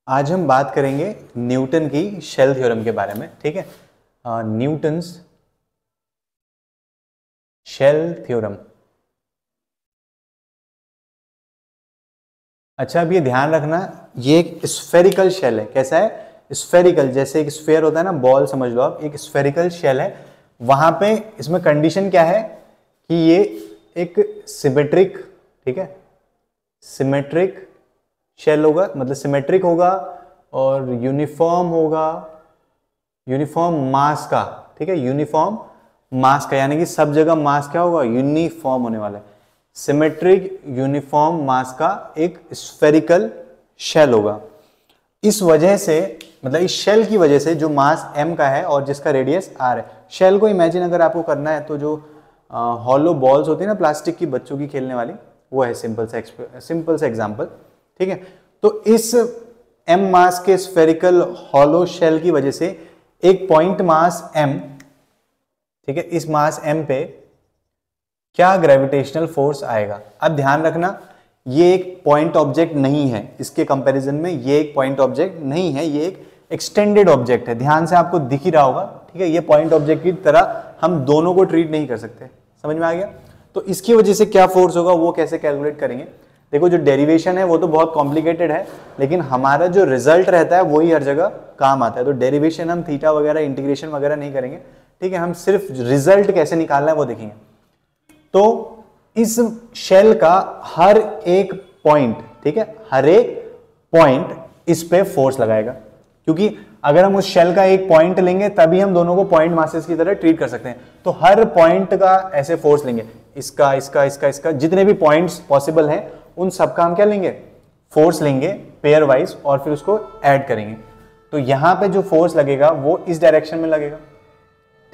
आज हम बात करेंगे न्यूटन की शेल थ्योरम के बारे में। ठीक है, न्यूटन्स शेल थ्योरम। अच्छा, अब ये ध्यान रखना, ये एक स्फेरिकल शेल है। कैसा है? स्फेरिकल, जैसे एक स्फेयर होता है ना, बॉल समझ लो आप, एक स्फेरिकल शेल है। वहां पे इसमें कंडीशन क्या है कि ये एक सिमेट्रिक, ठीक है, सिमेट्रिक शेल होगा, मतलब सिमेट्रिक होगा और यूनिफॉर्म होगा, यूनिफॉर्म मास का। ठीक है, यूनिफॉर्म मास का, यानी कि सब जगह मास क्या होगा? यूनिफॉर्म होने वाला है। सिमेट्रिक यूनिफॉर्म मास का एक स्फेरिकल शेल होगा। इस वजह से, मतलब इस शेल की वजह से, जो मास m का है और जिसका रेडियस r है। शेल को इमेजिन अगर आपको करना है तो जो हॉलो बॉल्स होती है ना प्लास्टिक की, बच्चों की खेलने वाली, वो है सिंपल सा एग्जांपल। ठीक है, तो इस m मास के स्फेरिकल हॉलो शेल की वजह से एक पॉइंट मास m, ठीक है, इस मास m पे क्या ग्रेविटेशनल फोर्स आएगा। अब ध्यान रखना, ये एक पॉइंट ऑब्जेक्ट नहीं है, इसके कंपैरिजन में ये एक पॉइंट ऑब्जेक्ट नहीं है, ये एक एक्सटेंडेड ऑब्जेक्ट है। ध्यान से आपको दिख ही रहा होगा। ठीक है, ये पॉइंट ऑब्जेक्ट की तरह हम दोनों को ट्रीट नहीं कर सकते। समझ में आ गया? तो इसकी वजह से क्या फोर्स होगा वो कैसे कैलकुलेट करेंगे। देखो, जो डेरिवेशन है वो तो बहुत कॉम्प्लिकेटेड है, लेकिन हमारा जो रिजल्ट रहता है वही हर जगह काम आता है। तो डेरिवेशन हम थीटा वगैरह, इंटीग्रेशन वगैरह नहीं करेंगे। ठीक है, हम सिर्फ रिजल्ट कैसे निकालना है वो देखेंगे। तो इस शेल का हर एक पॉइंट, ठीक है, हर एक पॉइंट इस पे फोर्स लगाएगा, क्योंकि अगर हम उस शेल का एक पॉइंट लेंगे तभी हम दोनों को पॉइंट मासेस की तरह ट्रीट कर सकते हैं। तो हर पॉइंट का ऐसे फोर्स लेंगे, इसका इसका इसका इसका, जितने भी पॉइंट्स पॉसिबल हैं उन सबका हम क्या लेंगे? फोर्स लेंगे पेयर वाइज, और फिर उसको ऐड करेंगे। तो यहां पे जो फोर्स लगेगा वो इस डायरेक्शन में लगेगा।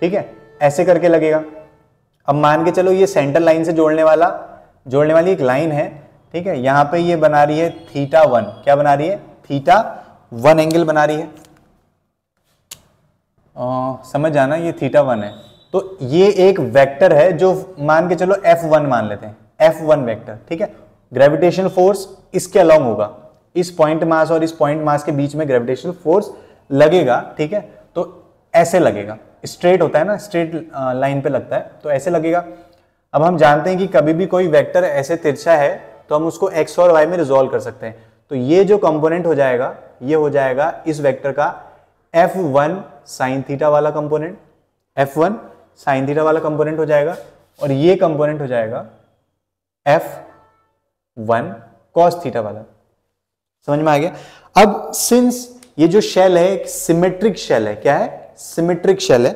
ठीक है, ऐसे करके लगेगा। अब मान के चलो ये सेंटर लाइन से जोड़ने वाली एक लाइन है। ठीक है, यहां पे ये बना रही है थीटा 1। क्या बना रही है? थीटा 1 एंगल बना रही है। समझ जाना, ये थीटा 1 है। तो ये एक वेक्टर है जो मान के चलो F1 मान लेते हैं, F1 वेक्टर। ठीक है, ग्रेविटेशनल फोर्स इसके अलोंग होगा, इस पॉइंट मास और इस पॉइंट मास के बीच में ग्रेविटेशनल फोर्स लगेगा। ठीक है, तो ऐसे लगेगा, स्ट्रेट होता है ना, स्ट्रेट लाइन पे लगता है, तो ऐसे लगेगा। अब हम जानते हैं कि कभी भी कोई वेक्टर ऐसे तिरछा है तो हम उसको x और y में रिजॉल्व कर सकते हैं। तो ये जो कंपोनेंट हो जाएगा, ये हो जाएगा इस वेक्टर का F1 साइन थीटा वाला कंपोनेंट, F1 साइन थीटा वाला कंपोनेंट हो जाएगा, और ये कंपोनेंट हो जाएगा F1 कॉस थीटा वाला। समझ में आ गया? अब सिंस ये जो शेल है एक सिमेट्रिक शेल है, क्या है? सिमेट्रिक शेल है,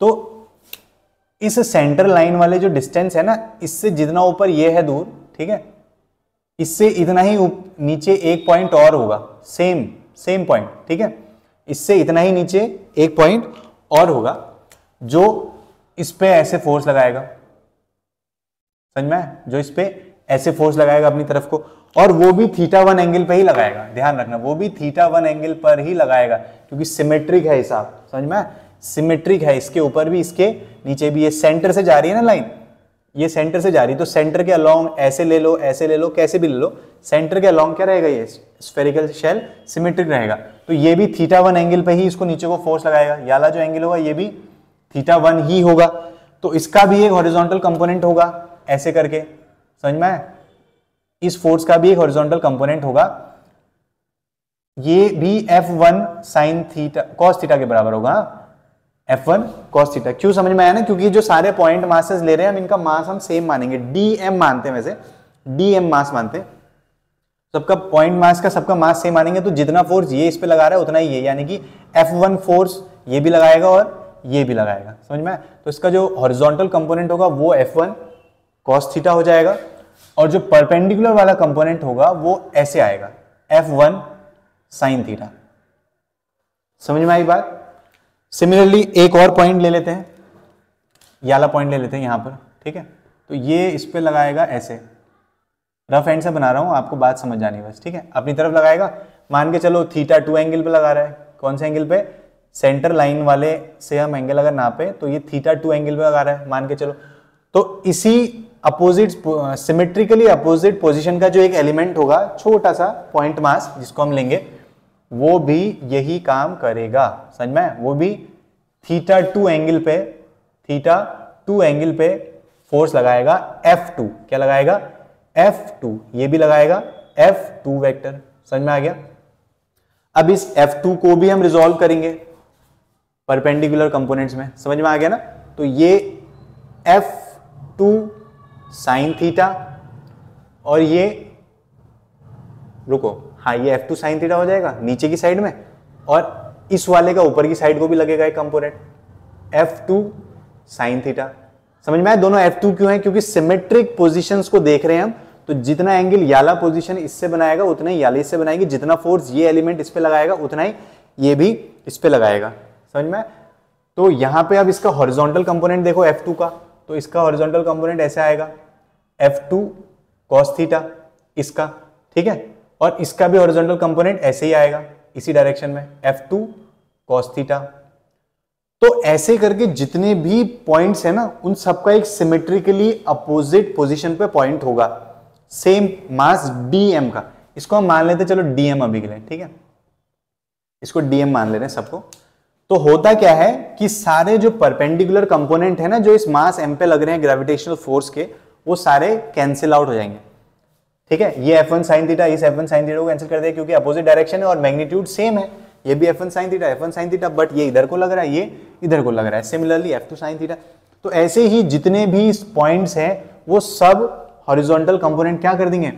तो इस सेंटर लाइन वाले जो डिस्टेंस है ना, इससे जितना ऊपर ये है दूर, ठीक है, इससे इतना ही नीचे एक पॉइंट और होगा, सेम पॉइंट। ठीक है, इससे इतना ही नीचे एक पॉइंट और होगा जो इस पे ऐसे फोर्स लगाएगा। समझ में आया? जो इस पे ऐसे फोर्स लगाएगा अपनी तरफ को, और वो भी थीटा 1 एंगल पे ही लगाएगा। ध्यान रखना, वो भी थीटा 1 एंगल पर ही लगाएगा, क्योंकि सिमेट्रिक है हिसाब। समझ में? सिमेट्रिक है, इसके ऊपर भी इसके नीचे भी। ये सेंटर से जा रही है ना लाइन, ये सेंटर से जा रही है, तो सेंटर के अलोंग ऐसे ले लो, ऐसे ले लो, कैसे भी ले लो, सेंटर के अलोंग क्या रहेगा? ये स्फेरिकल शेल सिमेट्रिक रहेगा। तो ये भी थीटा 1 एंगल पे ही इसको नीचे को फोर्स लगाएगा। ये वाला जो एंगल होगा ये भी थीटा 1 ही होगा, तो इसका भी एक हॉरिजॉन्टल कंपोनेंट होगा, ऐसे करके। समझ में आया? इस फोर्स का भी एक हॉरिजॉन्टल कंपोनेंट होगा, ये भी F1 sine theta cos theta के बराबर होगा। F1 cos theta. क्यों? समझ में आया ना, क्योंकि जो सारे पॉइंट मासेस ले रहे हैं हम, इनका मास हम सेम मानेंगे, dm मानते हैं, वैसे dm मास मानते हैं, सबका पॉइंट मास का सबका मास सेम मानेंगे। तो जितना फोर्स ये इस पे लगा रहा है उतना ही ये, यानी कि F1 फोर्स ये भी लगाएगा और ये भी लगाएगा। समझ में आया? तो इसका जो हॉरिजॉन्टल कंपोनेंट होगा वो F1 कॉस थीटा हो जाएगा, और जो परपेंडिकुलर वाला कंपोनेंट होगा वो ऐसे आएगा, F1 साइन थीटा। समझ में आई बात? सिमिलरली एक और पॉइंट ले लेते हैं, ये वाला पॉइंट ले लेते हैं यहां पर। ठीक है, तो ये इस पे लगाएगा ऐसे, रफ एंड से बना रहा हूं, आपको बात समझ जानी बस। ठीक है, अपनी तरफ लगाएगा, मान के चलो थीटा 2 एंगल पे लगा रहा है। कौन से एंगल पे? सेंटर लाइन वाले से हम एंगल अगर नापे तो ये थीटा 2 एंगल पे लगा रहा है, मान के चलो। तो इसी अपोजिट, सिमेट्रिकली अपोजिट पोजीशन का जो एक एलिमेंट होगा, छोटा सा पॉइंट मास, जिसको हम लेंगे वो भी यही काम करेगा, समझ में? वो भी θ2 एंगल पे फोर्स लगाएगा F2। क्या लगाएगा? F2। ये भी लगाएगा F2 वेक्टर। समझ में आ गया? अब इस F2 को भी हम रिजॉल्व करेंगे परपेंडिकुलर कंपोनेंट्स में। समझ में आ गया ना? तो ये F2 साइन थीटा और ये, रुको, हाँ, ये F2 साइन थीटा हो जाएगा नीचे की साइड में, और इस वाले का ऊपर की साइड को भी लगेगा एक कंपोनेंट F2 साइन थीटा। समझ में आया? दोनों F2 क्यों है? क्योंकि सिमेट्रिक पोजीशंस को देख रहे हैं हम, तो जितना एंगल याला पोजीशन इससे बनाएगा उतना ही याला इससे बनाएगी, जितना फोर्स ये एलिमेंट इस पे लगाएगा उतना ही ये भी इस पे लगाएगा। समझ में? तो यहां पे अब इसका हॉरिजॉन्टल कंपोनेंट देखो F2 का, तो इसका हॉरिजॉन्टल कंपोनेंट ऐसे आएगा F2 cos थीटा इसका, ठीक है, और इसका भी हॉरिजॉन्टल कंपोनेंट ऐसे ही आएगा इसी डायरेक्शन में F2 cos थीटा। तो ऐसे करके जितने भी पॉइंट्स है ना, उन सबका एक सिमेट्रिकली अपोजिट पोजीशन पे पॉइंट होगा, सेम मास dm का। इसको हम मान लेते हैं, चलो dm अभी के लिए, ठीक है, इसको dm मान ले रहे हैं सबको। तो होता क्या है कि सारे जो परपेंडिकुलर कंपोनेंट है ना, जो इस मास m पे लग रहे हैं ग्रेविटेशनल फोर्स के, वो सारे कैंसिल आउट हो जाएंगे, ठीक है। ये F1 sin थीटा इस F1 sin थीटा को कैंसिल कर दिया क्योंकि अपोजिट डायरेक्शन है और मैग्नीट्यूड सेम है। ये भी F1 sin थीटा, बट ये इधर को लग रहा है, ये इधर को लग रहा है। Similarly F2 sin theta. तो ऐसे ही जितने भी पॉइंट्स हैं वो सब हॉरिजॉन्टल कंपोनेंट क्या कर देंगे?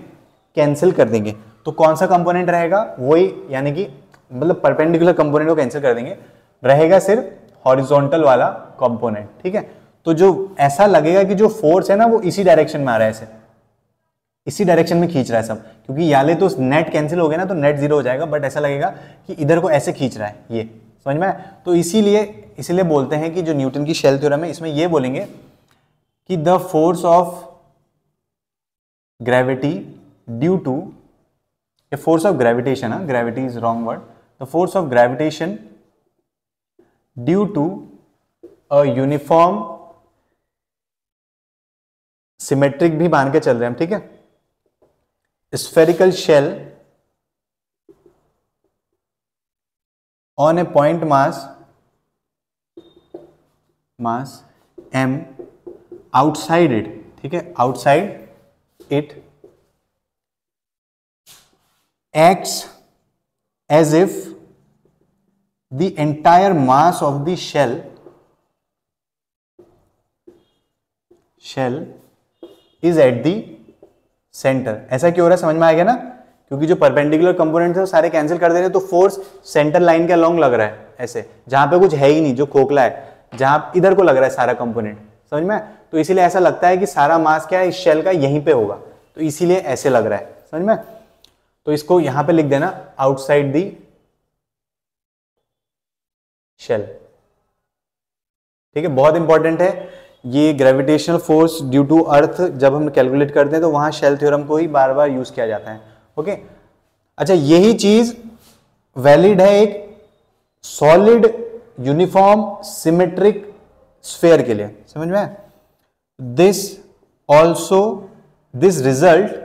कैंसिल कर देंगे। तो कौन सा कंपोनेंट रहेगा? वही, यानी कि मतलब परपेंडिकुलर कंपोनेंट को कैंसिल कर देंगे, रहेगा सिर्फ हॉरिजॉन्टल वाला कंपोनेंट, ठीक है। तो जो ऐसा लगेगा कि जो फोर्स है ना वो इसी डायरेक्शन में आ रहा है, ऐसे इसी डायरेक्शन में खींच रहा है सब, क्योंकि याले तो नेट कैंसिल हो गया ना, तो नेट जीरो हो जाएगा, बट ऐसा लगेगा कि इधर को ऐसे खींच रहा है, ये समझ में आया? तो इसीलिए बोलते हैं कि जो न्यूटन की शेल थ्योरम है, इसमें ये बोलेंगे कि the force of gravity due to, force of gravitation, gravity is wrong word, the force of gravitation due to a uniform, symmetric भी मान के चल रहे हैं हम, ठीक है, spherical shell on a point mass m outside it, ठीक है, outside it acts as if the entire mass of the shell is at the centre. ऐसा क्यों हो रहा है? समझ में आ गया ना? क्योंकि जो परपेंडिकुलर कंपोनेंट है वो सारे कैंसिल कर दे रहे हैं, तो फोर्स सेंटर लाइन के अलोंग लग रहा है, ऐसे जहां पे कुछ है ही नहीं, जो खोखला है, जहां इधर को लग रहा है सारा कंपोनेंट। समझ में? तो इसीलिए ऐसा लगता है कि सारा मास क्या है इस शेल का यहीं पे होगा, तो इसीलिए ऐसे लग रहा है। समझ में? तो इसको यहां पे लिख देना आउटसाइड दी शेल, ठीक है, बहुत इंपॉर्टेंट है ये gravitational force due to earth. जब हम कैलकुलेट करते हैं तो वहां शेल थ्योरम को ही बार बार यूज किया जाता है। ओके, अच्छा, यही चीज वैलिड है एक सॉलिड यूनिफॉर्म सिमेट्रिक स्फीयर के लिए। समझ में? This result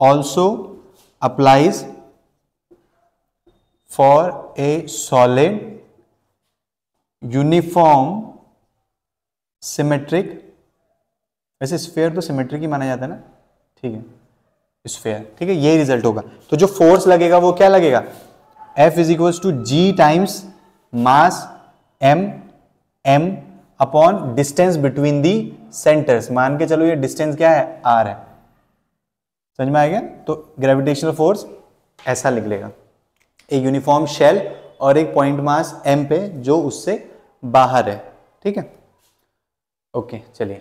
also applies for a solid uniform symmetric, वैसे स्फीयर तो सिमेट्रिक ही माना जाता है ना, ठीक है, स्फीयर, ठीक है, ये रिजल्ट होगा। तो जो फोर्स लगेगा वो क्या लगेगा? F is equal to G times mass m upon distance between the centres. मान के चलो ये डिस्टेंस क्या है? r है। समझ में आ गया? तो ग्रेविटेशनल फोर्स ऐसा लिख लेगा, एक यूनिफॉर्म शेल और एक पॉइंट मास m पे जो उससे बाहर है, ठीक है। ओके, चलिए।